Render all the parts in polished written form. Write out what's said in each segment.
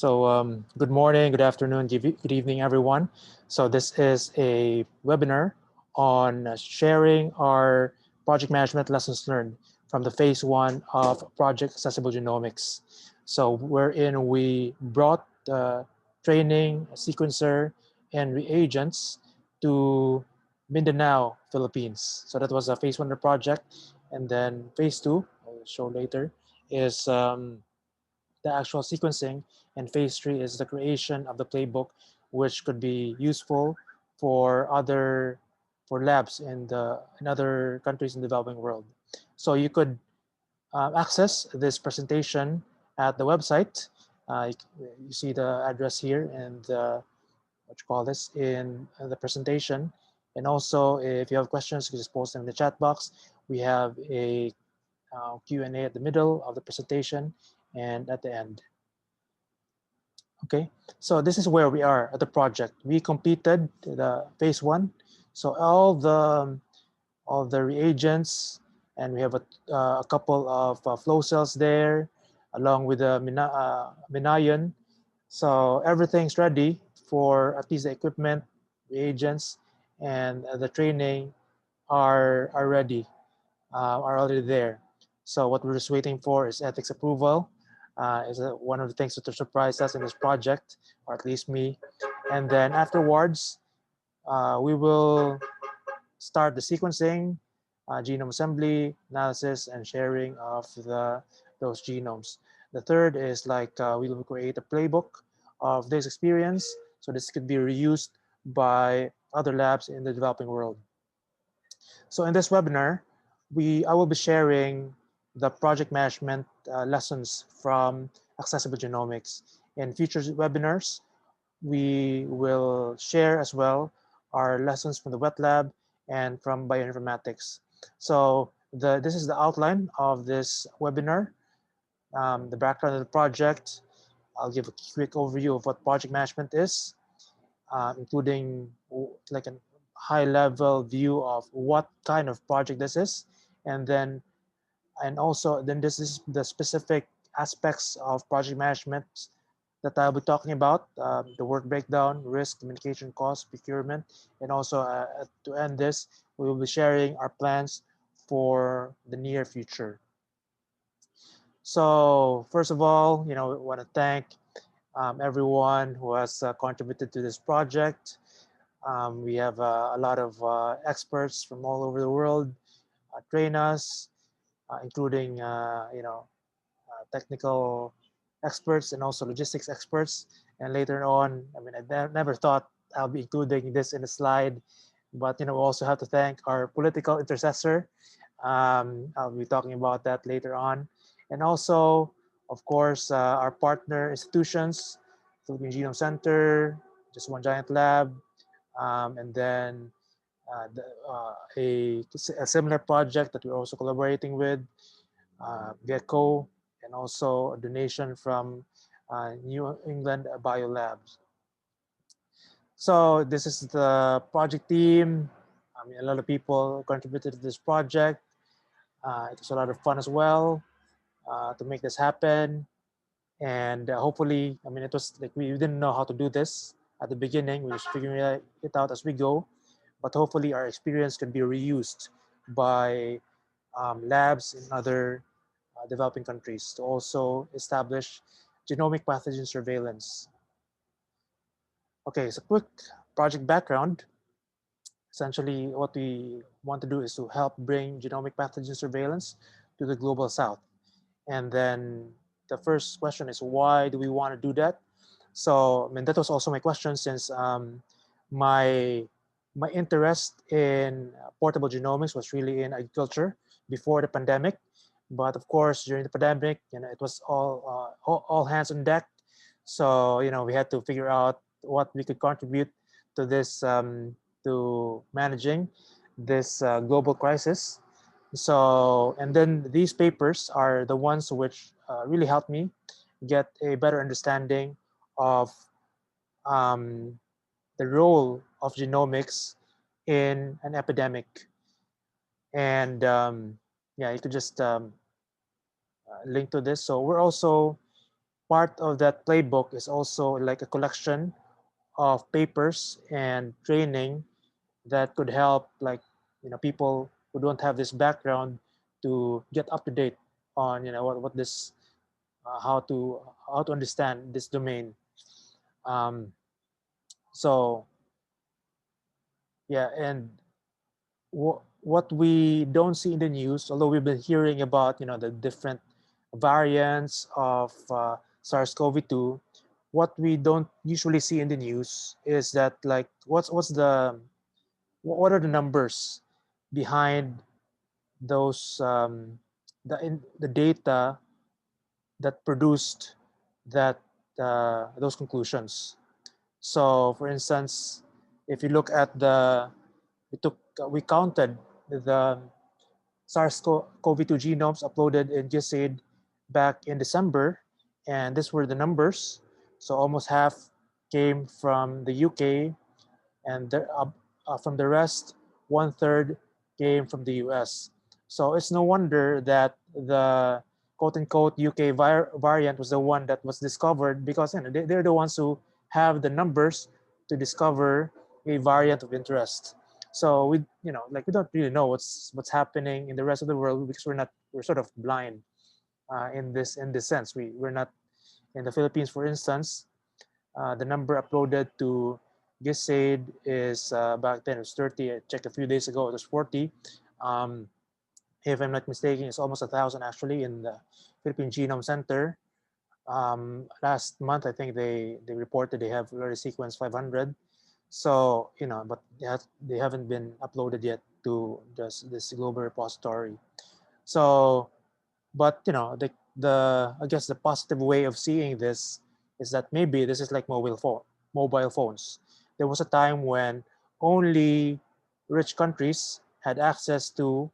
Good morning, good afternoon, good evening, everyone. So this is a webinar on sharing our project management lessons learned from the phase one of Project Accessible Genomics. So wherein we brought training, sequencer, and reagents to Mindanao, Philippines. So that was a phase one of the project. And then phase two, I'll show later, is the actual sequencing, and phase three is the creation of the playbook, which could be useful for labs in other countries in the developing world. So you could access this presentation at the website. You see the address here and what you call this in the presentation. And also, if you have questions, you can just post them in the chat box. We have a Q&A at the middle of the presentation and at the end. Okay, so this is where we are at the project. We completed the phase one. So all the reagents, and we have a couple of flow cells there, along with the Minayan. So everything's ready for at least the equipment, reagents, and the training are ready, are already there. So what we're just waiting for is ethics approval. Is one of the things that surprised us in this project, or at least me. And then afterwards, we will start the sequencing, genome assembly, analysis, and sharing of those genomes. The third is we will create a playbook of this experience, so this could be reused by other labs in the developing world. So in this webinar, I will be sharing the project management lessons from Accessible Genomics. In future webinars, we will share as well our lessons from the wet lab and from bioinformatics. So this is the outline of this webinar, the background of the project. I'll give a quick overview of what project management is, including like a high level view of what kind of project this is, and also this is the specific aspects of project management that I'll be talking about, the work breakdown, risk, communication, cost, procurement, and also to end this, we will be sharing our plans for the near future. So first of all, I want to thank everyone who has contributed to this project. We have a lot of experts from all over the world train us, including technical experts and also logistics experts. And later on, I mean, I never thought I'll be including this in a slide, but we also have to thank our political intercessor. I'll be talking about that later on, and also, of course, our partner institutions, Philippine Genome Center, Just One Giant Lab, and then a similar project that we're also collaborating with, Gecko, and also a donation from New England Biolabs. So this is the project team. I mean, a lot of people contributed to this project. It was a lot of fun as well to make this happen. And hopefully, I mean, it was like we didn't know how to do this at the beginning. We were just figuring it out as we go. But hopefully our experience can be reused by labs in other developing countries to also establish genomic pathogen surveillance. Okay, so quick project background. Essentially, what we want to do is to help bring genomic pathogen surveillance to the global south. And then the first question is, why do we want to do that? So, I mean, that was also my question, since my interest in portable genomics was really in agriculture before the pandemic. But of course, during the pandemic, it was all hands on deck. So, we had to figure out what we could contribute to this, to managing this global crisis. So, and then these papers are the ones which really helped me get a better understanding of the role of genomics in an epidemic. And yeah, you could just link to this. So we're also part of that playbook is also like a collection of papers and training that could help, like, people who don't have this background to get up to date on, what this how to understand this domain. um, so yeah, and what we don't see in the news, although we've been hearing about, the different variants of SARS-CoV-2, what we don't usually see in the news is that, like, what's the what are the numbers behind those the data that produced that those conclusions. So, for instance, if you look at we counted the SARS-CoV-2 genomes uploaded in GISAID back in December, and these were the numbers. So almost half came from the UK, and from the rest, one third came from the US. So it's no wonder that the quote unquote UK variant was the one that was discovered, because they're the ones who have the numbers to discover a variant of interest. So we don't really know what's happening in the rest of the world, because we're sort of blind in this sense. We're not in the Philippines, for instance. The number uploaded to GISAID is back then it was 30. I checked a few days ago, it was 40. Um, if I'm not mistaken, it's almost 1,000 actually in the Philippine Genome Center. Last month, I think they reported they have already sequenced 500. So, but they haven't been uploaded yet to this global repository. So, but the I guess the positive way of seeing this is that maybe this is like mobile phones. There was a time when only rich countries had access to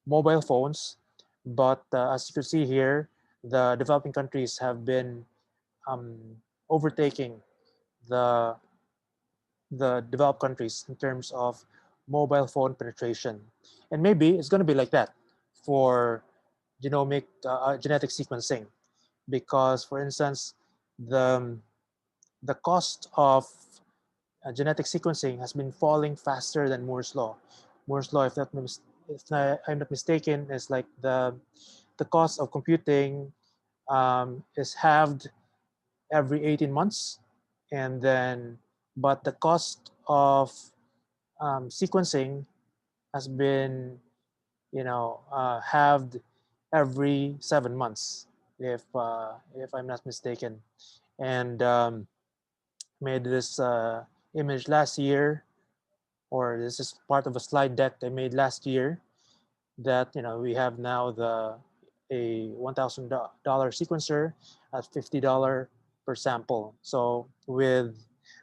mobile phones, but as you can see here, the developing countries have been um, overtaking the the developed countries in terms of mobile phone penetration. And maybe it's going to be like that for genetic sequencing, because, for instance, the the cost of genetic sequencing has been falling faster than Moore's law. Moore's law, I'm not mistaken, is like the cost of computing is halved every 18 months, and then but the cost of sequencing has been halved every 7 months, if I'm not mistaken. And made this image last year, or this is part of a slide deck I made last year, that we have now a $1,000 sequencer at $50 per sample. So with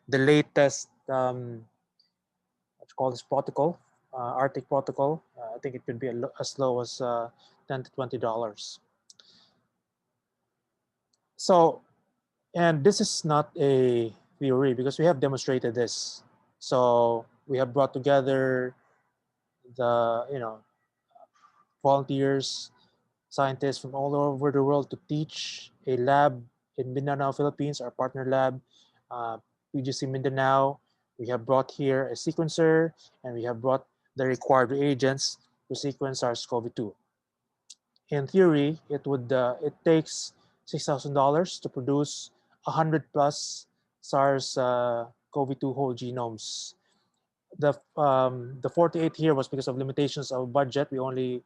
the latest what you call this protocol, Arctic protocol, I think it could be as low as $10 to $20. So, and this is not a theory, because we have demonstrated this. So we have brought together the volunteers, scientists from all over the world to teach a lab in Mindanao, Philippines, our partner lab, uh, PGC Mindanao. We have brought here a sequencer, and we have brought the required reagents to sequence SARS-CoV-2. In theory, it takes $6,000 to produce 100 plus SARS-CoV-2 whole genomes. The 48 here was because of limitations of budget. We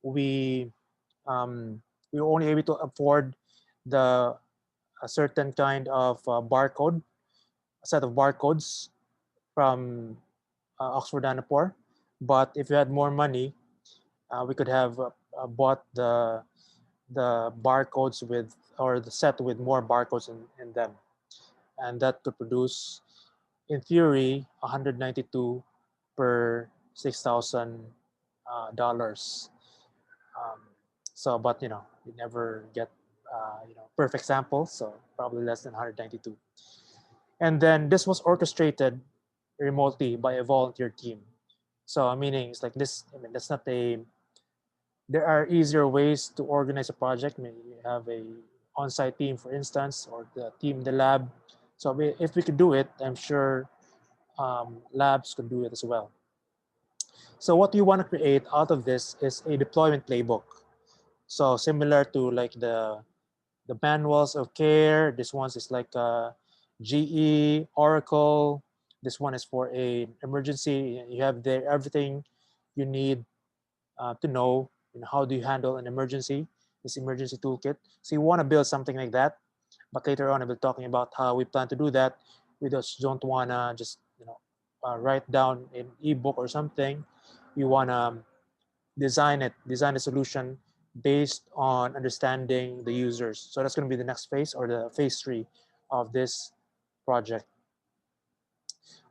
we were only able to afford the a certain kind of barcode, a set of barcodes from Oxford Nanopore. But if we had more money, we could have bought the barcodes with, or the set with more barcodes in them, and that could produce, in theory, 192 per $6,000. Um, so, but you never get perfect samples, so probably less than 192. And then this was orchestrated remotely by a volunteer team. So meaning it's like this. I mean, that's not a. There are easier ways to organize a project. I mean, you have on-site team, for instance, or the team in the lab. So if we could do it, I'm sure labs could do it as well. So what we want to create out of this is a deployment playbook. So similar to like the manuals of care. This one is like GE, Oracle. This one is for a emergency. You have there everything you need to know, how do you handle an emergency, this emergency toolkit. So you want to build something like that, but later on we'll be talking about how we plan to do that. We just don't want to just write down an ebook or something. We want to design a solution based on understanding the users. So that's going to be the next phase, or the phase 3 of this project.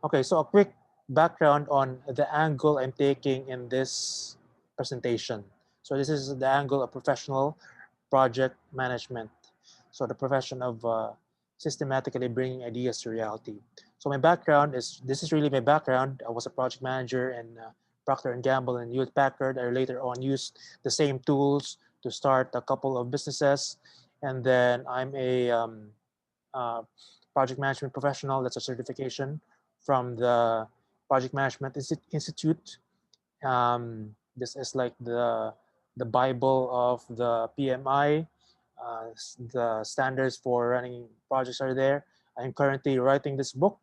Okay, so a quick background on the angle I'm taking in this presentation. So this is the angle of professional project management. So the profession of systematically bringing ideas to reality. So my background is, this is really my background. I was a project manager in Procter & Gamble and Hewlett Packard. I later on used the same tools to start a couple of businesses. And then I'm a uh, project management professional. That's a certification from the Project Management Institute. This is like the Bible of the PMI. The standards for running projects are there. I'm currently writing this book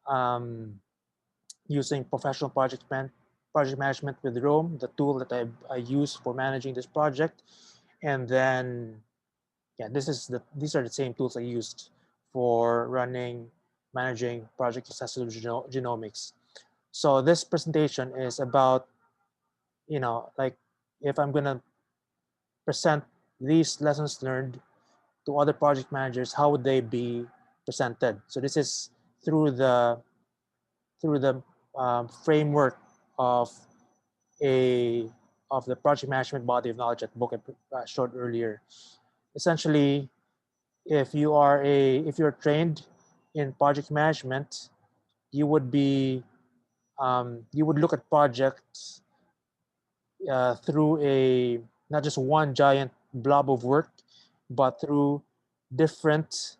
um, using professional project management with Rome, the tool that I use for managing this project. And then, yeah, these are the same tools I used for managing project accessible genomics. So this presentation is about, like, if I'm gonna present these lessons learned to other project managers, how would they be presented? So this is through the framework of a of the project management body of knowledge, that book I showed earlier. Essentially, if you're trained in project management, you would be you would look at projects through a not just one giant blob of work, but through different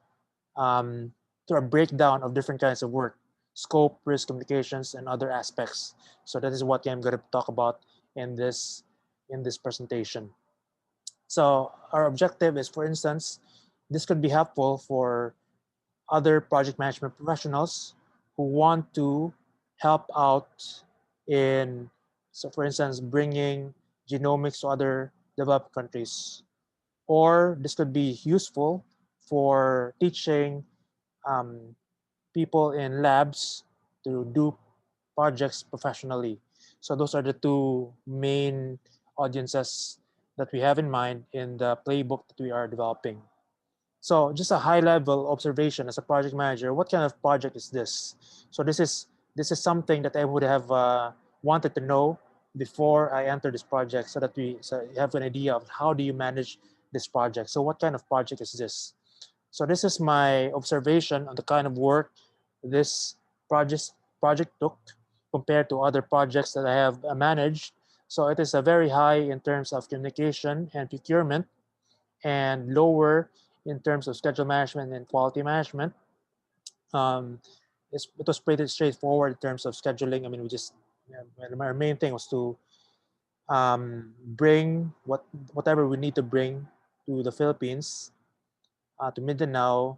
um, through a breakdown of different kinds of work, scope, risk, communications, and other aspects. So that is what I'm going to talk about in this presentation. So our objective is, for instance, this could be helpful for other project management professionals who want to help out in, so for instance, bringing genomics to other developed countries. Or this could be useful for teaching um, people in labs to do projects professionally. So those are the two main audiences that we have in mind in the playbook that we are developing. So just a high level observation as a project manager, what kind of project is this? So this is something that I would have wanted to know before I enter this project, so that we have an idea of how do you manage this project. So what kind of project is this? So this is my observation on the kind of work this project took compared to other projects that I have managed. So it is a very high in terms of communication and procurement, and lower in terms of schedule management and quality management. Um, it was pretty straightforward in terms of scheduling. I mean, our main thing was to bring whatever we need to bring to the Philippines, to Mindanao,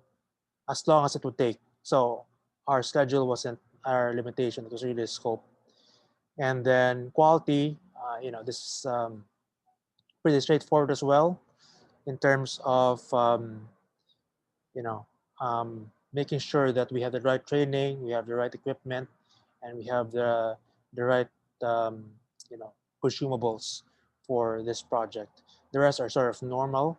as long as it would take. So our schedule wasn't our limitation; it was really the scope. And then quality, this is pretty straightforward as well in terms of you know, making sure that we have the right training, we have the right equipment, and we have the right um, consumables for this project. The rest are sort of normal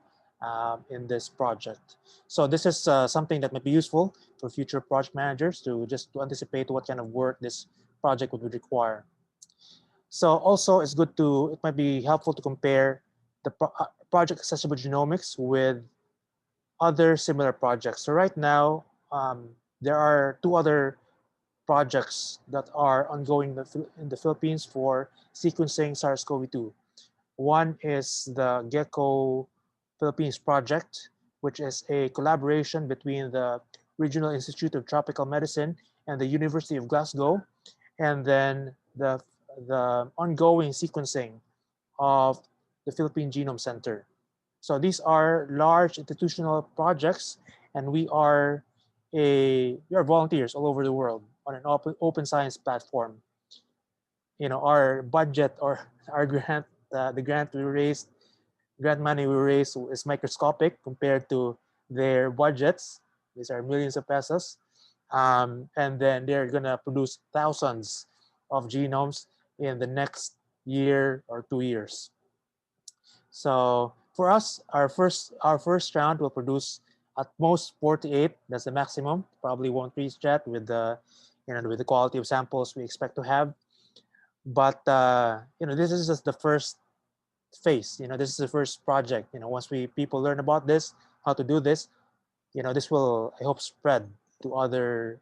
in this project. So this is something that might be useful for future project managers to just to anticipate what kind of work this project would require. So also it might be helpful to compare the project accessible genomics with other similar projects. So right now, there are two other projects that are ongoing in the Philippines for sequencing SARS-CoV-2. One is the Gecko Philippines project, which is a collaboration between the Regional Institute of Tropical Medicine and the University of Glasgow, and then the ongoing sequencing of the Philippine Genome Center. So these are large institutional projects, and we are volunteers all over the world on an open science platform. Our budget or our grant, the grant money we raise is microscopic compared to their budgets. These are millions of pesos, and then they're gonna produce thousands of genomes in the next year or 2 years. So for us, our first round will produce at most 48. That's the maximum. Probably won't reach that with the quality of samples we expect to have. But this is just the first phase. This is the first project. Once people learn about this, how to do this, this will, I hope, spread to other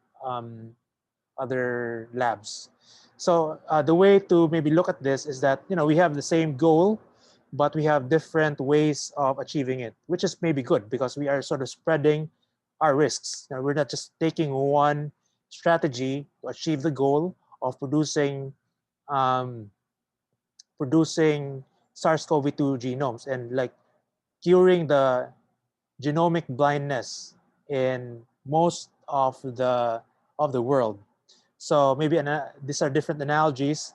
labs. So the way to maybe look at this is that we have the same goal, but we have different ways of achieving it, which is maybe good because we are sort of spreading our risks. We're not just taking one strategy to achieve the goal of um, producing SARS-CoV-2 genomes and like curing the genomic blindness in most of the world. So maybe these are different analogies.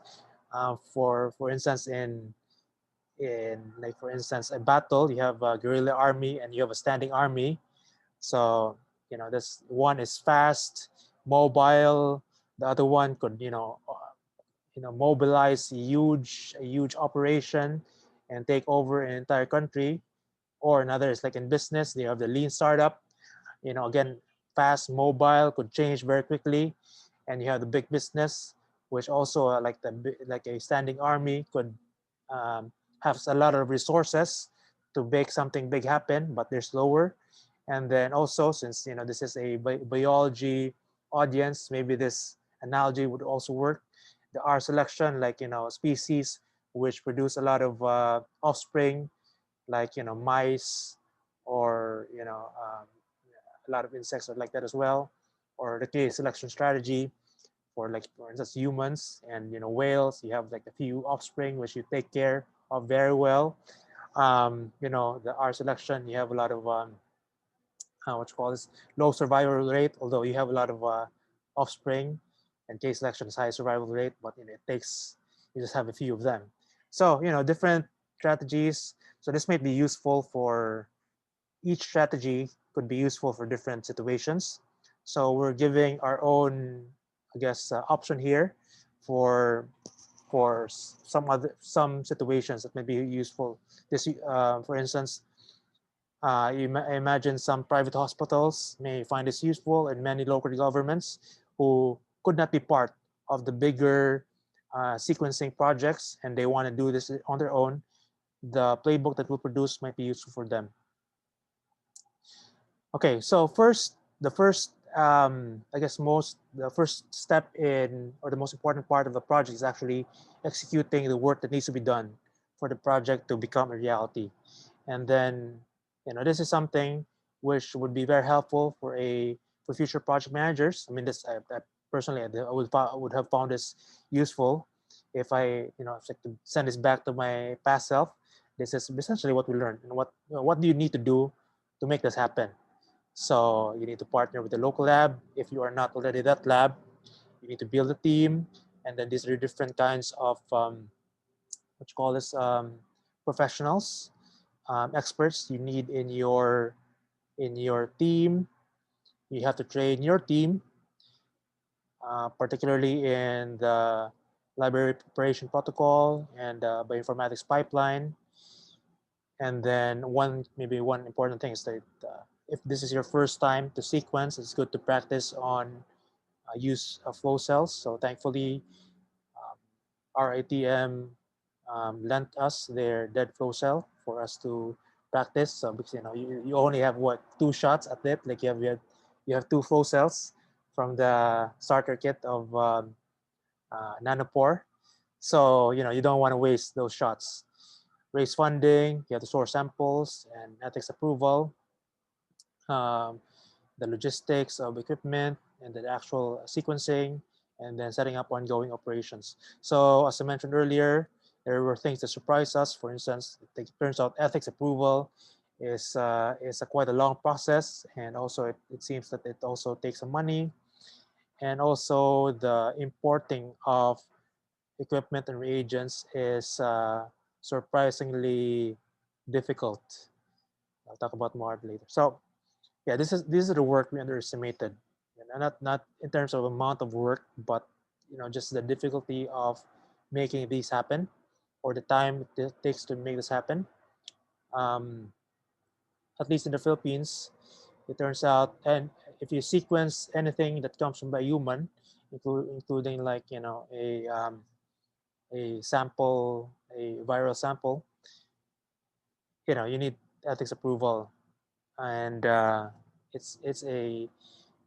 For instance, for instance a battle, you have a guerrilla army and you have a standing army. So this one is fast, mobile. The other one could mobilize a huge operation and take over an entire country. Or another is like in business, you have the lean startup. Again, fast, mobile, could change very quickly. And you have the big business, which also like a standing army could um, have a lot of resources to make something big happen, but they're slower. And then also, since this is a biology audience, maybe this analogy would also work. The R selection, like species which produce a lot of offspring, like mice, or a lot of insects are like that as well. Or the K selection strategy for instance humans and whales. You have like a few offspring which you take care of very well. The R selection, you have a lot of what you call this, low survival rate, although you have a lot of offspring. And K selection is high survival rate, but you just have a few of them. So different strategies. So this might be useful for each strategy, could be useful for different situations. So we're giving our own, I guess, option here for some situations that may be useful. This, for instance, imagine some private hospitals may find this useful, and many local governments who could not be part of the bigger sequencing projects, and they want to do this on their own. The playbook that we'll produce might be useful for them. Okay, so I guess the first step in, or the most important part of the project is actually executing the work that needs to be done for the project to become a reality. And then, this is something which would be very helpful for future project managers. I mean, I personally, I would have found this useful if if I could send this back to my past self. This is essentially what we learned, and what do you need to do to make this happen. So you need to partner with the local lab. If you are not already that lab, you need to build a team. And then these are different kinds of what you call this, professionals, experts you need in your team. You have to train your team, particularly in the library preparation protocol and bioinformatics pipeline. And then maybe one important thing is that if this is your first time to sequence, it's good to practice on use of flow cells. So thankfully, um, RITM lent us their dead flow cell for us to practice. So because you only have two shots at it. Like you have two flow cells from the starter kit of Nanopore. So you don't want to waste those shots. Raise funding, you have to source samples and ethics approval. um, the logistics of equipment, and the actual sequencing, and then setting up ongoing operations. So as I mentioned earlier, there were things that surprised us. For instance, it turns out ethics approval is quite a long process, and also it seems that it also takes some money, and also the importing of equipment and reagents is surprisingly difficult. I'll talk about more later. So yeah, this is the work we underestimated, and not in terms of amount of work, but just the difficulty of making these happen, or the time it takes to make this happen. Um, at least in the Philippines, it turns out, and if you sequence anything that comes from a human, including like a sample, a viral sample, you need ethics approval, and it's a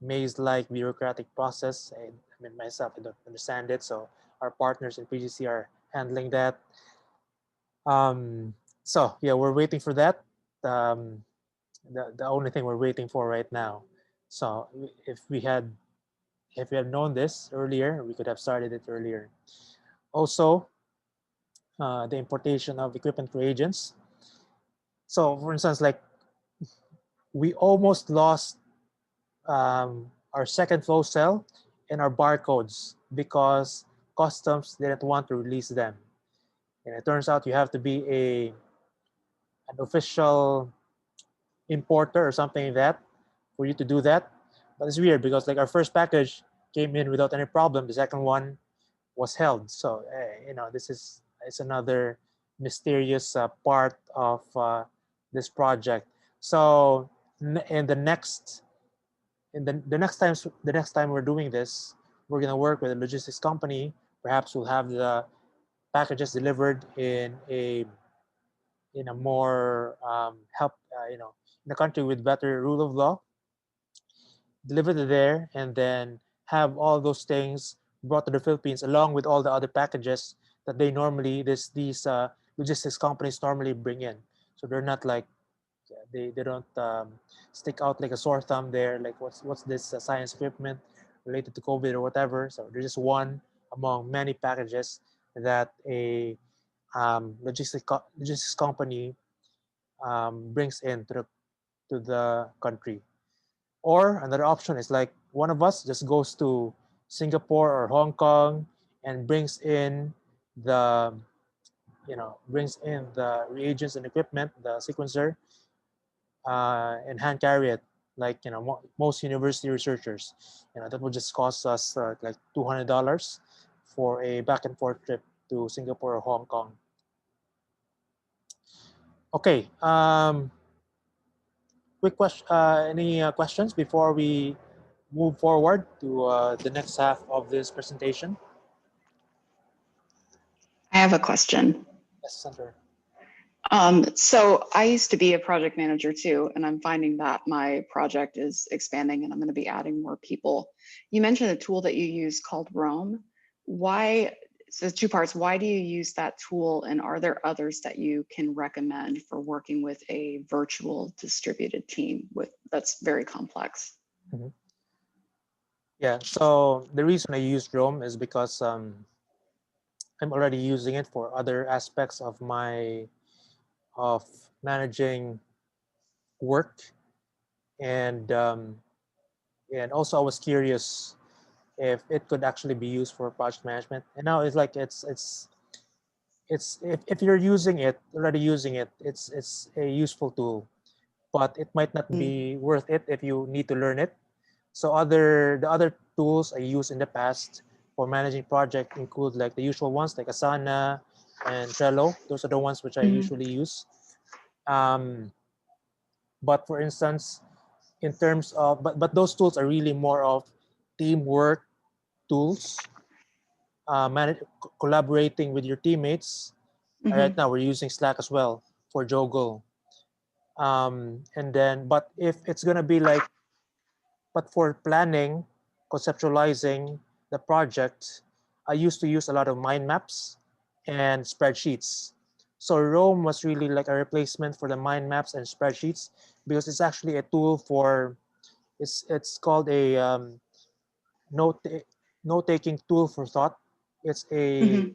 maze-like bureaucratic process. I mean, myself, I don't understand it. So our partners in PGC are handling that. Um, so yeah, we're waiting for that. Um, the only thing we're waiting for right now. So if we had known this earlier, we could have started it earlier. Also, the importation of equipment reagents. So for instance, like we almost lost our second flow cell and our barcodes because customs didn't want to release them. And it turns out you have to be an official importer or something like that for you to do that. But it's weird because like our first package came in without any problem. The second one was held. So this is it's another mysterious part of this project. So in the next time we're doing this, we're gonna work with a logistics company. Perhaps we'll have the packages delivered in a more help in a country with better rule of law, delivered it there, and then have all those things brought to the Philippines along with all the other packages that they normally these logistics companies normally bring in. So they're not like they don't stick out like a sore thumb there. Like what's this science equipment related to COVID or whatever. So they're just one among many packages that a logistics company brings in to the country. Or another option is like one of us just goes to Singapore or Hong Kong and the brings in the reagents and equipment, the sequencer, and hand carry it. Like most university researchers, that will just cost us like $200 for a back and forth trip to Singapore or Hong Kong. Okay. Quick question. Any questions before we move forward to the next half of this presentation? I have a question. Yes, Senator. So I used to be a project manager too, and I'm finding that my project is expanding and I'm going to be adding more people. You mentioned a tool that you use called Roam. Why? So two parts. Why do you use that tool, and are there others that you can recommend for working with a virtual distributed team that's very complex? Mm-hmm. Yeah. So the reason I use Chrome is because I'm already using it for other aspects of managing work, and also I was curious if it could actually be used for project management. And now it's like it's if you're using it already using it, it's a useful tool, but it might not be worth it if you need to learn it. So the other tools I used in the past for managing project include like the usual ones like Asana and Trello. Those are the ones which I usually use. But for instance, in terms of but those tools are really more of teamwork tools, collaborating with your teammates. Right now we're using Slack as well for Joggle. And then, but if it's gonna be like, but for planning, conceptualizing the project, I used to use a lot of mind maps and spreadsheets. So Rome was really like a replacement for the mind maps and spreadsheets because it's actually a tool for it's called a note note taking tool for thought. It's a Hmm.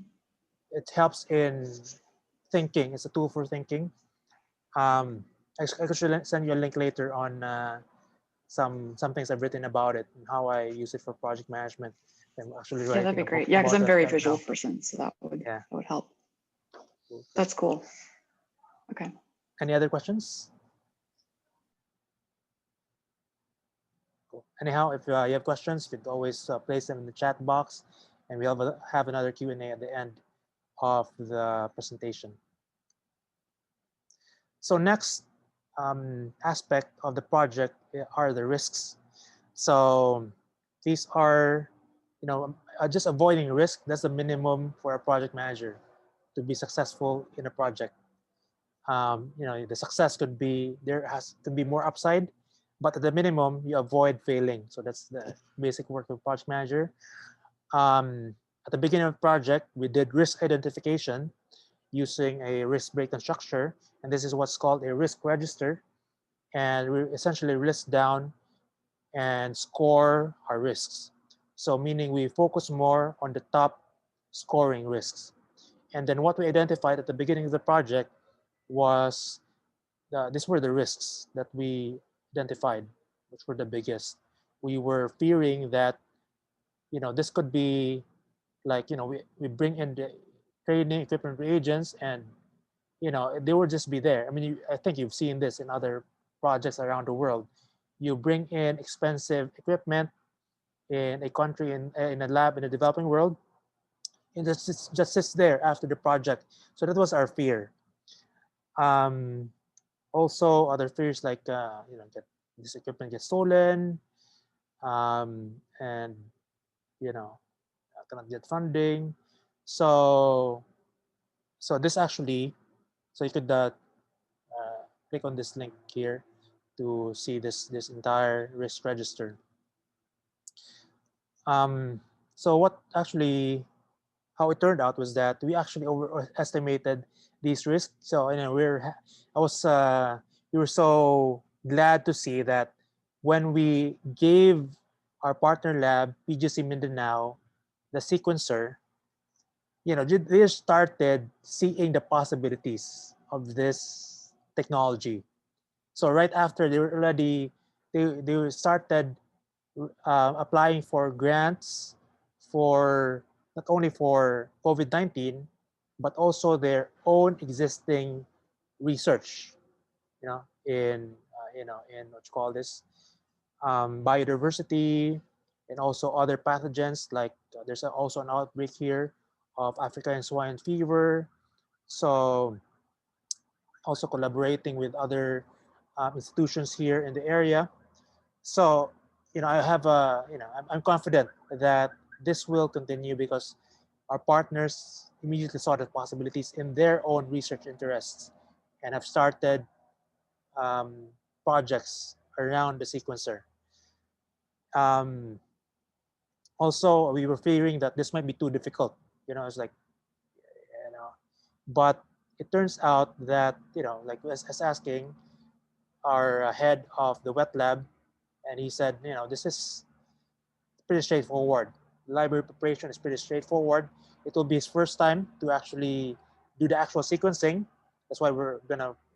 it helps in thinking. It's a tool for thinking. Um, I could send you a link later on some things I've written about it and how I use it for project management. I'm actually Yeah, that'd writing be a book great. Yeah, because about I'm a that very right visual now. person, so Yeah. that would help. Cool, cool. That's cool. Okay. Any other questions? Cool. Anyhow, if you have questions, you can always place them in the chat box, and we'll have another Q&A at the end of the presentation. So next aspect of the project are the risks. So these are, just avoiding risk. That's the minimum for a project manager to be successful in a project. The success could be more upside, but at the minimum you avoid failing. So that's the basic work of project manager. At the beginning of the project, we did risk identification using a risk breakdown structure, and this is what's called a risk register. And we essentially list down and score our risks. So meaning we focus more on the top scoring risks. And then what we identified at the beginning of the project was these were the risks that we identified, which were the biggest. We were fearing that this could be like we bring in the training equipment reagents and they will just be there. I mean, I think you've seen this in other projects around the world. You bring in expensive equipment in a country in a lab in the developing world, and just sits there after the project. So that was our fear. Um, Also, other fears like get this equipment gets stolen, and cannot get funding. So this actually, so you could click on this link here to see this entire risk register. Um, so what actually how it turned out was that we actually overestimated these risks. So I was we were so glad to see that when we gave our partner lab PGC Mindanao the sequencer, they started seeing the possibilities of this technology. So right after they started applying for grants for not only for COVID-19, but also their own existing research, in what you call this biodiversity and also other pathogens like there's also an outbreak here of African swine fever. So also collaborating with other institutions here in the area. So, I have I'm confident that this will continue because our partners immediately saw the possibilities in their own research interests and have started um, projects around the sequencer. Um, Also, we were fearing that this might be too difficult. It's like, you know, but it turns out that, like as asking our head of the wet lab, and he said, this is pretty straightforward. Library preparation is pretty straightforward. It will be his first time to actually do the actual sequencing. That's why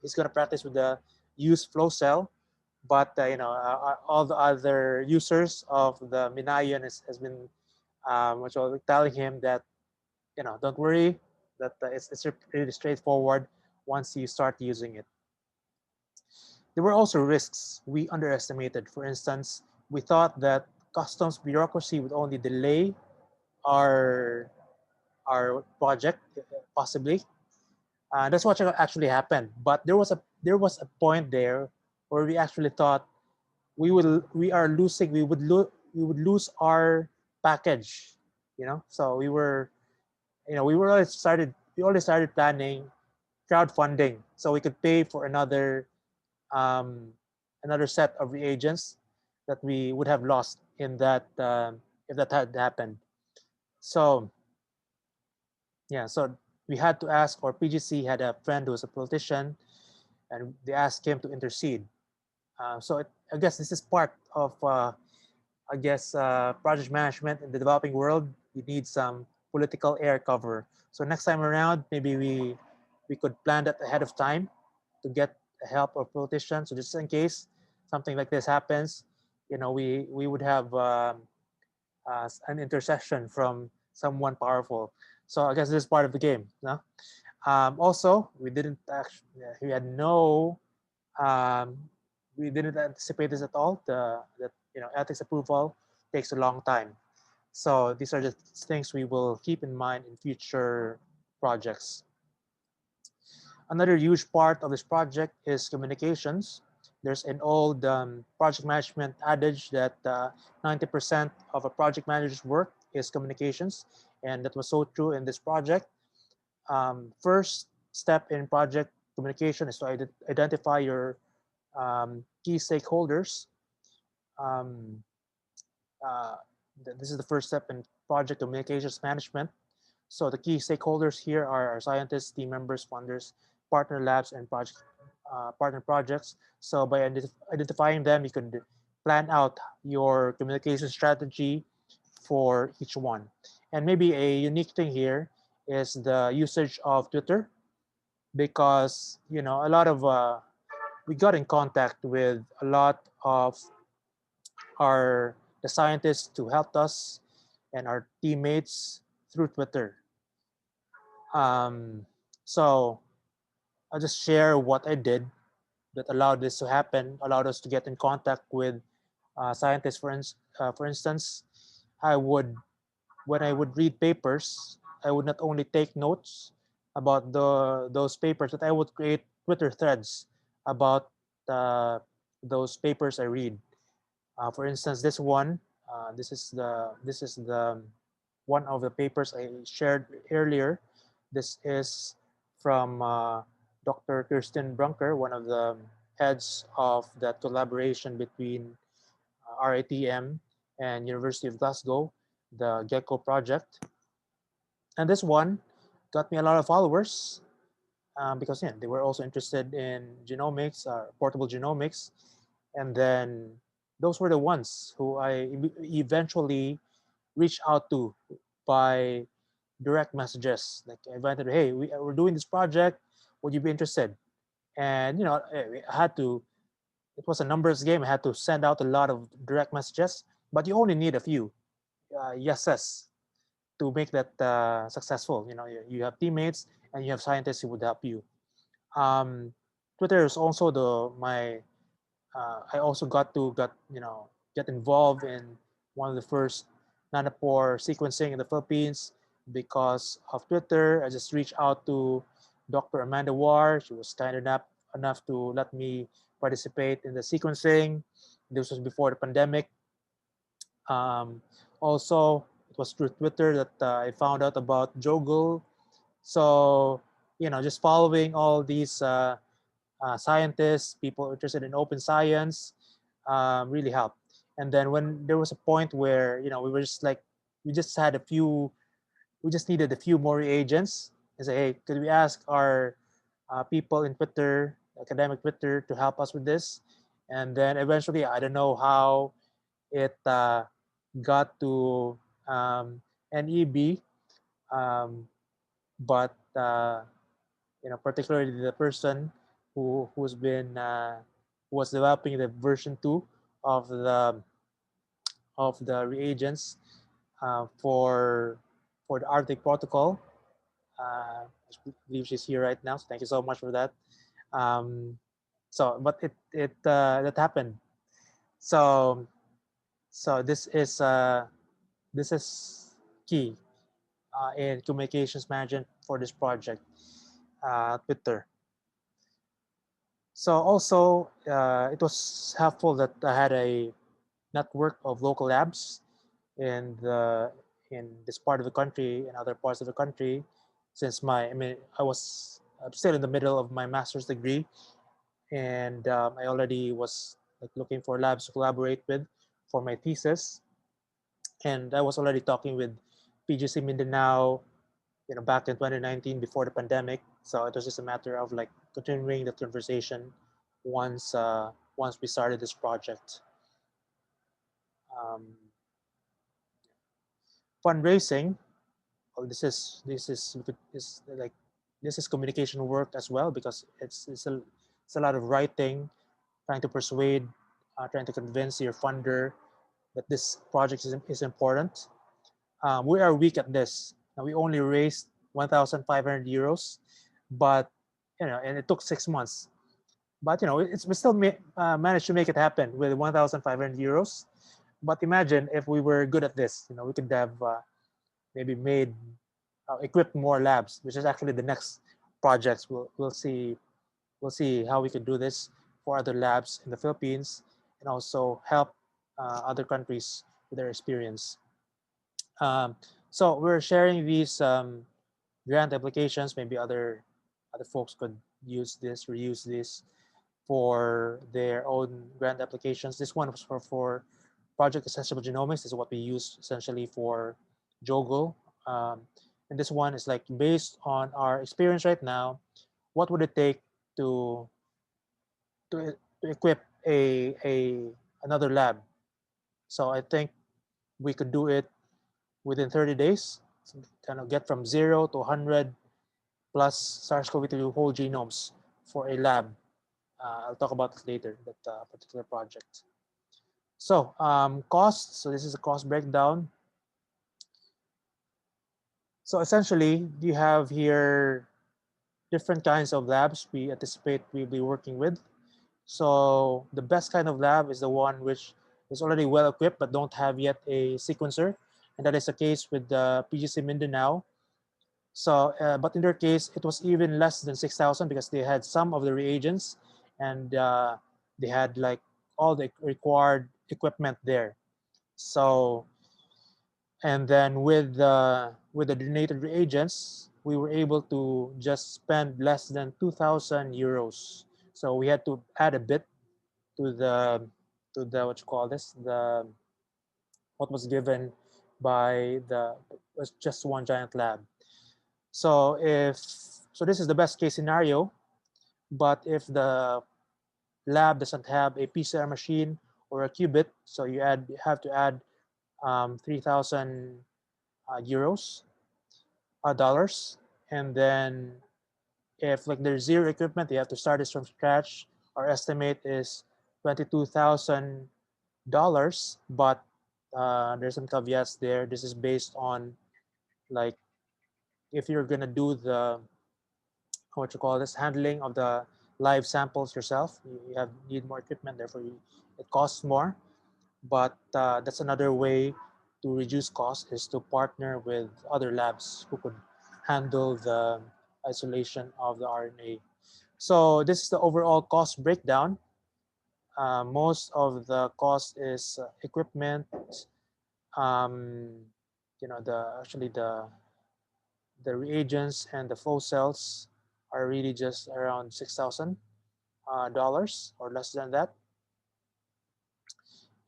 he's gonna practice with the use flow cell. But all the other users of the Minayan has been telling him that don't worry, that it's pretty straightforward once you start using it. There were also risks we underestimated. For instance, we thought that customs bureaucracy would only delay our project possibly. That's what actually happened. But there was a point there where we actually thought we would lose our package. So we already started planning crowdfunding so we could pay for um, another set of reagents that we would have lost in that if that had happened. So yeah, so we had to ask, or PGC had a friend who was a politician, and they asked him to intercede. I guess this is part of, project management in the developing world. You need some political air cover. So next time around, maybe we could plan that ahead of time to get help of politicians. So just in case something like this happens, we would have an intercession from someone powerful. So I guess this is part of the game. No? Also, we didn't actually, we had no, um, we didn't anticipate this at all. The ethics approval takes a long time. So these are the things we will keep in mind in future projects. Another huge part of this project is communications. There's an old project management adage that 90% of a project manager's work is communications, and that was so true in this project. First step in project communication is to identify your key stakeholders. Um, uh, this is the first step in project communications management. So the key stakeholders here are our scientists, team members, funders, partner labs, and partner projects. So by identifying them, you can plan out your communication strategy for each one. And maybe a unique thing here is the usage of Twitter, because a lot of we got in contact with a lot of our the scientists who helped us and our teammates through Twitter. Um, so I'll just share what I did that allowed this to happen, allowed us to get in contact with scientists. For instance, I would when I would read papers, I would not only take notes about those papers, but I would create Twitter threads about uh, those papers I read. For instance, this is the one of the papers I shared earlier. This is from Dr. Kirsten Brunker, one of the heads of that collaboration between RITM and University of Glasgow, the Gecko project. And this one got me a lot of followers because they were also interested in genomics, portable genomics. And then those were the ones who I eventually reached out to by direct messages. Like I invited, hey, we're doing this project. Would you be interested? And I had to. It was a numbers game. I had to send out a lot of direct messages, but you only need a few yeses to make that successful. You have teammates and you have scientists who would help you. Um, Twitter is also the my. I also get involved in one of the first nanopore sequencing in the Philippines because of Twitter. I just reached out to Dr. Amanda War. She was kind enough to let me participate in the sequencing. This was before the pandemic. Um, Also, it was through Twitter that I found out about Joggle. So, just following all these scientists, people interested in open science, really helped. And then when there was a point where, we were just like, we just had a few, we just needed a few more reagents. And say, hey, could we ask our people in Twitter, academic Twitter, to help us with this? And then eventually, I don't know how it got to NEB, um, but particularly the person who's been who was developing the version 2 of the reagents for the Arctic Protocol. I believe she's here right now, so thank you so much for that. Um, but that happened. So so this is key in communications management for this project, Twitter. So also, it was helpful that I had a network of local labs in this part of the country and other parts of the country. Since I'm still in the middle of my master's degree, and I already was like looking for labs to collaborate with for my thesis, and I was already talking with PGC Mindanao, back in 2019 before the pandemic. So it was just a matter of like continuing the conversation once we started this project. Um, Fundraising. Well, this is like this is communication work as well because it's a lot of writing, trying to persuade, trying to convince your funder that this project is important. We are weak at this. Now, we only raised 1,500 euros, but and it took 6 months. But we still managed to make it happen with 1,500 euros. But imagine if we were good at this. We could have maybe equipped more labs, which is actually the next projects. We'll see how we can do this for other labs in the Philippines and also help other countries with their experience. Um, so we're sharing these grant applications. Maybe other folks could use this, reuse this for their own grant applications. This one was for Project Accessible Genomics. This is what we use essentially for Jogo. Um, and this one is like based on our experience right now. What would it take to to equip a another lab? So I think we could do it within 30 days, kind of get from 0 to 100 plus SARS-CoV-2 whole genomes for a lab. I'll talk about it later, that particular project. So costs, so this is a cost breakdown. So essentially, you have here different kinds of labs we anticipate we'll be working with. So the best kind of lab is the one which is already well equipped but don't have yet a sequencer. And that is the case with the PGC Mindanao. So, but in their case, it was even less than 6,000 because they had some of the reagents and they had like all the required equipment there. So, and then with the donated reagents, we were able to just spend less than 2,000 euros. So we had to add a bit to the what you call this the what was given by the was just one giant lab. So if so, this is the best case scenario. But if the lab doesn't have a PCR machine or a qubit, so you have to add 3,000 euros, dollars, and then if like there's zero equipment, you have to start this from scratch. Our estimate is $22,000, but there's some caveats there. This is based on like if you're gonna do the what you call this handling of the live samples yourself, you have need more equipment. Therefore, it costs more. But that's another way to reduce costs is to partner with other labs who could handle the isolation of the RNA. So this is the overall cost breakdown. Most of the cost is equipment. Um, the actually the reagents and the flow cells are really just around $6,000 or less than that.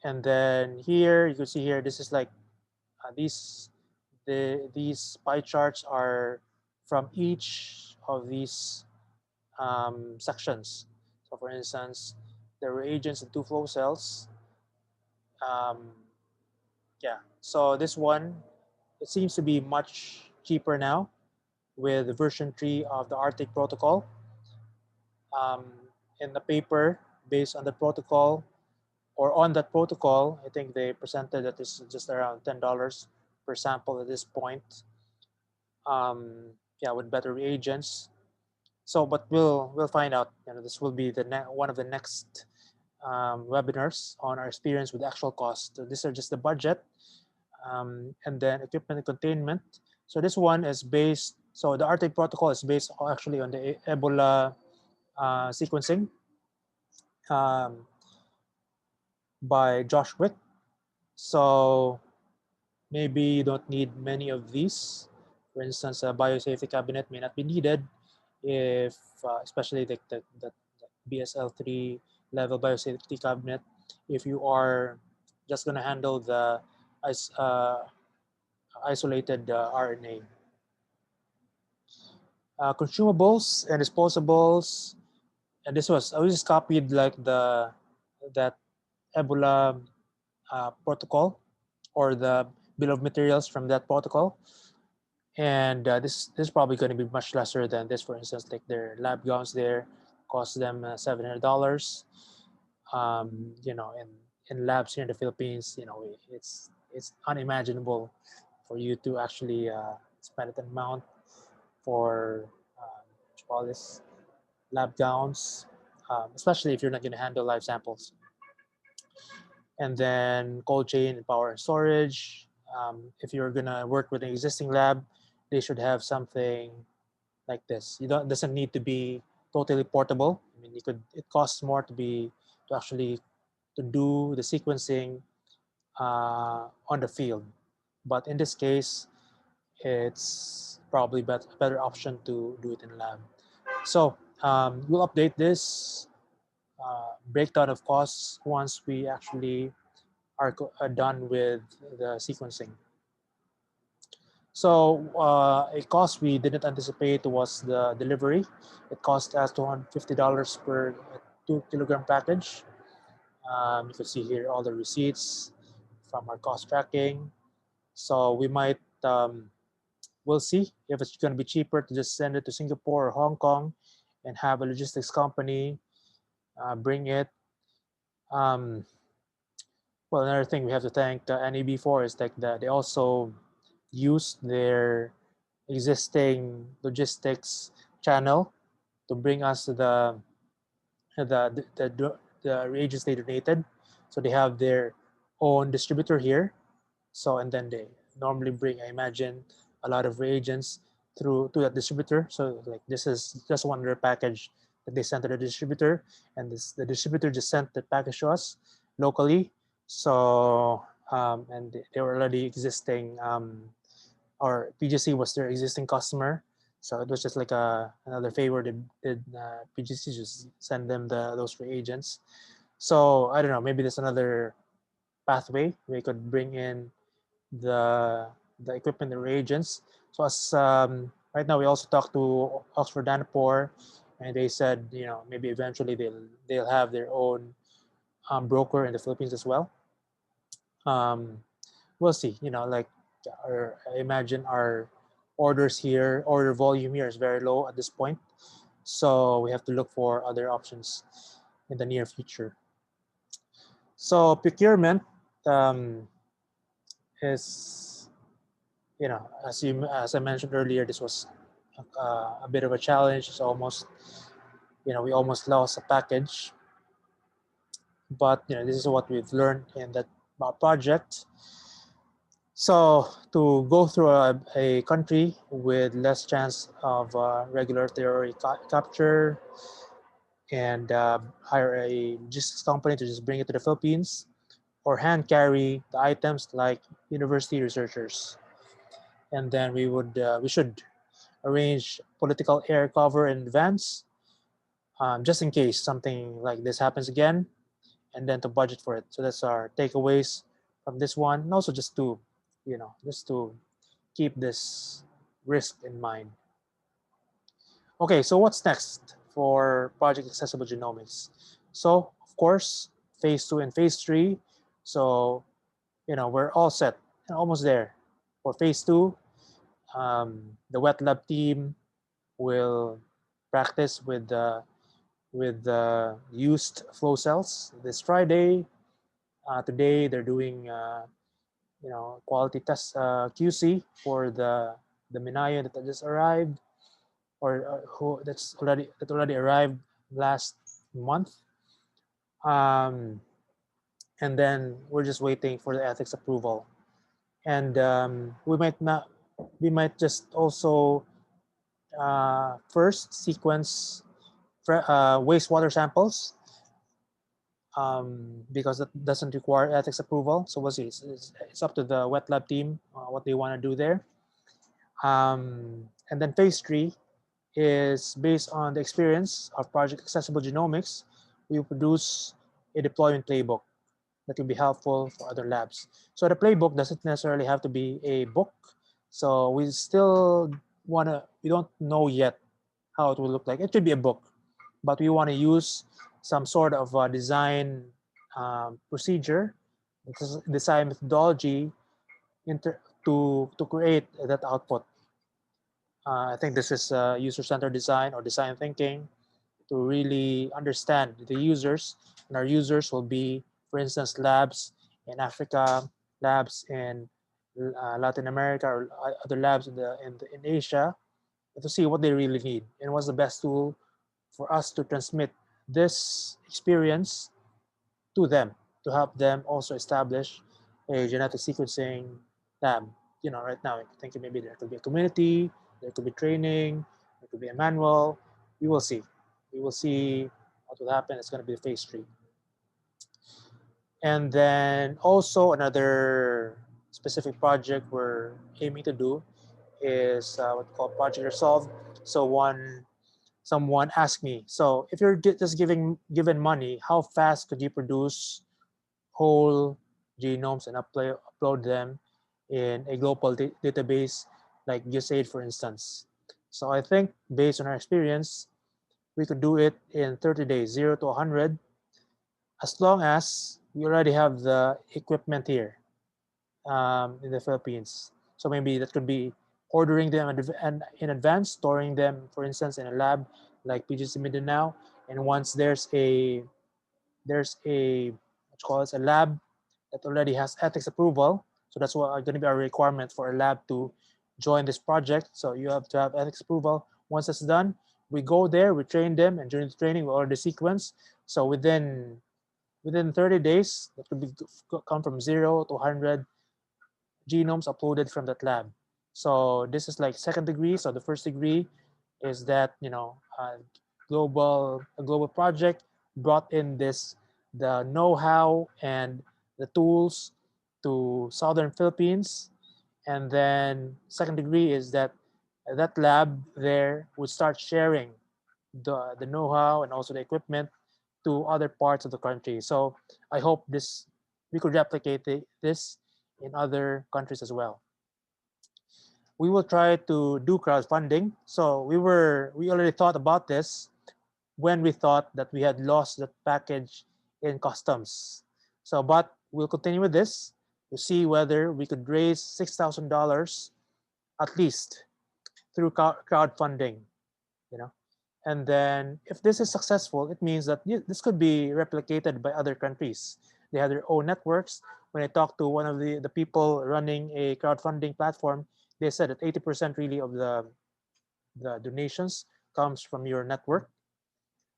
And then here you can see here this is like these pie charts are from each of these sections. So for instance, the reagents and two flow cells. Um, yeah, so this one, it seems to be much cheaper now with version 3 of the Arctic protocol. Um, in the paper, based on the protocol or on that protocol, I think they presented that this is just around $10 per sample at this point. Yeah, with better reagents. So, but we'll find out. This will be one of the next webinars on our experience with actual cost. So these are just the budget, and then equipment and containment. So this one is based. So the Arctic protocol is based actually on the Ebola sequencing um, by Josh Wick. So maybe you don't need many of these. For instance, a biosafety cabinet may not be needed if, especially the BSL-3 level biosafety cabinet, if you are just going to handle the isolated RNA. Consumables and disposables. And this was I just copied like that Ebola protocol or the bill of materials from that protocol. And this is probably going to be much lesser than this. For instance, like their lab gowns there cost them $700. In labs here in the Philippines, it's unimaginable for you to actually spend that amount for what you call this lab gowns, especially if you're not going to handle live samples. And then cold chain and power and storage. If you're gonna work with an existing lab, they should have something like this. You don't doesn't need to be totally portable. I mean, you could. It costs more to actually to do the sequencing on the field, but in this case, it's probably a better option to do it in lab. So we'll update this breakdown of costs once we actually are done with the sequencing. So a cost we didn't anticipate was the delivery. It cost us $250 per 2 kilogram package. You can see here all the receipts from our cost tracking. So we'll see if it's going to be cheaper to just send it to Singapore or Hong Kong and have a logistics company bring it. Um, well, another thing we have to thank NEB for is like that they also used their existing logistics channel to bring us the reagents they donated. So they have their own distributor here. So and then they normally bring, I imagine, a lot of reagents through to that distributor. So like this is just one other package that they sent to the distributor, and the distributor just sent the package to us locally. So and they were already existing. Or PGC was their existing customer, so it was just like another favor. Did PGC just send them those reagents? So I don't know. Maybe there's another pathway we could bring in the equipment and reagents. So as right now we also talked to Oxford Nanopore, and they said maybe eventually they'll have their own broker in the Philippines as well. Um, we'll see. Like I imagine our order volume here is very low at this point, so we have to look for other options in the near future. So procurement is as I mentioned earlier, this was a bit of a challenge. It's almost we almost lost a package, but this is what we've learned in that project. So to go through a country with less chance of regulatory capture and hire a logistics company to just bring it to the Philippines or hand carry the items like university researchers. And then we should arrange political air cover in advance, just in case something like this happens again, and then to budget for it. So that's our takeaways from this one, and also just to keep this risk in mind. Okay, so what's next for Project Accessible Genomics? So, of course, phase 2 and phase 3. So, we're all set, almost there. For phase 2, the wet lab team will practice with the used flow cells this Friday. Today, they're doing quality test QC for the Minayo that just arrived, or who that already arrived last month. Um, and then we're just waiting for the ethics approval. And we might just also first sequence wastewater samples because that doesn't require ethics approval. So we'll see. It's up to the wet lab team what they want to do there. And then phase 3 is based on the experience of Project Accessible Genomics. We will produce a deployment playbook that will be helpful for other labs. So the playbook doesn't necessarily have to be a book. So we don't know yet how it will look like. It could be a book, but we want to use some sort of design procedure, design methodology to create that output. I think this is user-centered design or design thinking to really understand the users. And our users will be, for instance, labs in Africa, labs in Latin America, or other labs in Asia, to see what they really need and what's the best tool for us to transmit this experience to them, to help them also establish a genetic sequencing lab. Right now, I think maybe there could be a community, there could be training, there could be a manual. We will see. We will see what will happen. It's going to be phase 3. And then also another specific project we're aiming to do is what we call Project Resolve. So someone asked me, so if you're just given money, how fast could you produce whole genomes and upload them in a global database like USAID, for instance? So I think based on our experience, we could do it in 30 days, 0 to 100, as long as we already have the equipment here in the Philippines. So maybe that could be ordering them and in advance, storing them, for instance, in a lab like PGC Mindanao. And once there's a what you call it, a lab that already has ethics approval. So that's what going to be our requirement for a lab to join this project. So you have to have ethics approval. Once that's done, we go there, we train them, and during the training, we order the sequence. So within 30 days, that could be come from 0 to 100 genomes uploaded from that lab. So this is like second degree. So the first degree is that a global project brought in the know-how and the tools to southern Philippines. And then second degree is that that lab there would start sharing the know-how and also the equipment to other parts of the country. So I hope we could replicate this in other countries as well. We will try to do crowdfunding. So we already thought about this when we thought that we had lost the package in customs. So, but we'll continue with this to see whether we could raise $6,000 at least through crowdfunding. You know, and then if this is successful, it means that this could be replicated by other countries. They have their own networks. When I talked to one of the people running a crowdfunding platform, they said that 80% really of the donations comes from your network.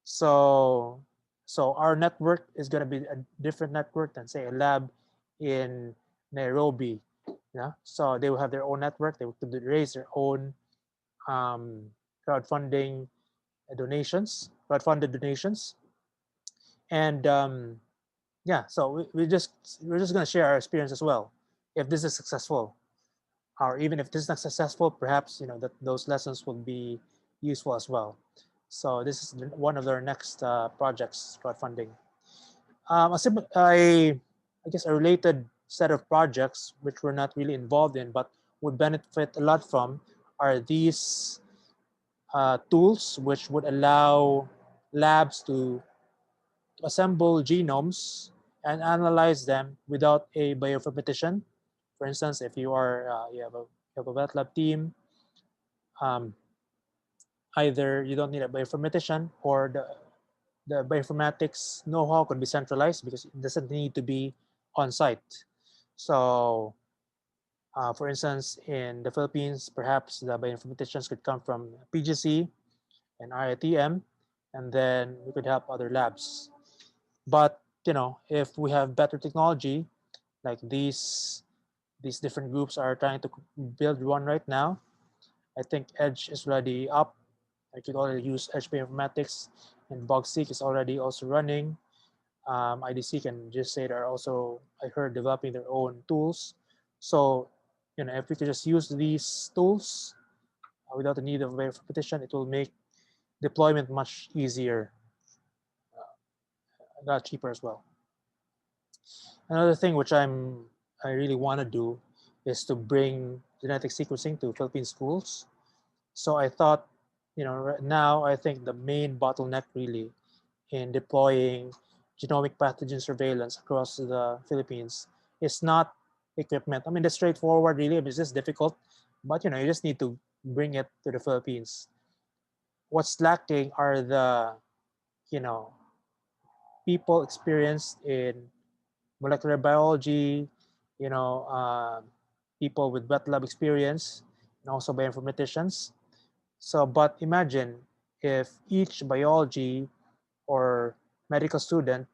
So so our network is going to be a different network than say a lab in Nairobi. Yeah. So they will have their own network. They will raise their own crowdfunding crowdfunded donations, and yeah. So we're just going to share our experience as well. If this is successful, or even if this is not successful, perhaps that those lessons will be useful as well. So this is one of their next projects, crowdfunding. I guess a related set of projects which we're not really involved in but would benefit a lot from are these tools which would allow labs to assemble genomes and analyze them without a bioinformatician. For instance, if you have a wet lab team, um, either you don't need a bioinformatician or the bioinformatics know-how could be centralized because it doesn't need to be on site. So, for instance, in the Philippines, perhaps the bioinformaticians could come from PGC and RITM, and then we could help other labs. But if we have better technology, like these different groups are trying to build one right now. I think Edge is already up. I could already use Edge Bioinformatics, and BugSeek is already also running. IDC can just say they're also, I heard, developing their own tools. So, if we could just use these tools without the need of bioinformatician, it will make deployment much easier, a lot cheaper as well. Another thing which I really want to do is to bring genetic sequencing to Philippine schools. So I thought, right now I think the main bottleneck really in deploying genomic pathogen surveillance across the Philippines is not equipment. I mean, it's straightforward, really. I mean, it's just difficult, but you just need to bring it to the Philippines. What's lacking are the you know people experienced in molecular biology, you know, people with wet lab experience, and also bioinformaticians. So, but imagine if each biology or medical student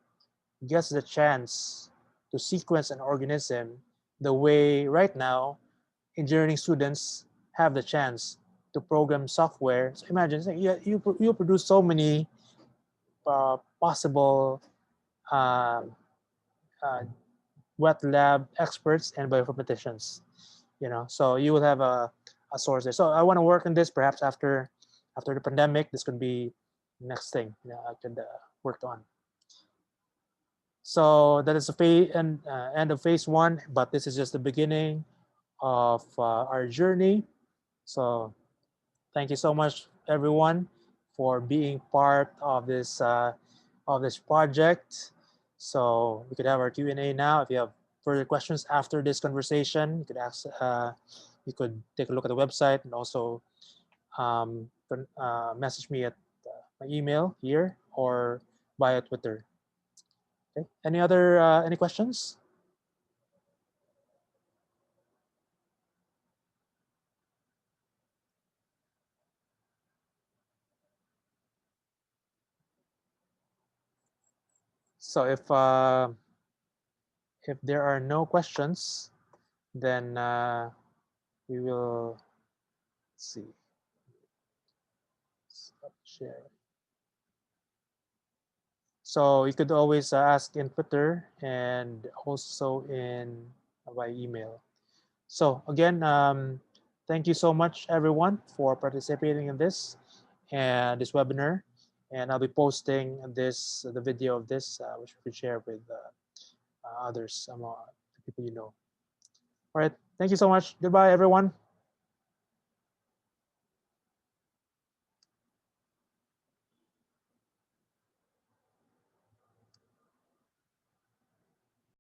gets the chance to sequence an organism the way right now engineering students have the chance to program software. So imagine you produce so many possible um, uh, wet lab experts and bioinformaticians. So you will have a source there. So I want to work on this perhaps after the pandemic. This could be the next thing I could work on. So that is the end of phase one, but this is just the beginning of our journey. So thank you so much, everyone, for being part of this project. So we could have our Q&A now. If you have further questions after this conversation, you could ask. You could take a look at the website and also message me at my email here or via Twitter. Okay. Any questions? So if there are no questions, then we will see. Stop share. So you could always ask in Twitter and also in by email. So again, thank you so much, everyone, for participating in this and this webinar. And I'll be posting the video of this, which we could share with others, the people you know. All right. Thank you so much. Goodbye, everyone.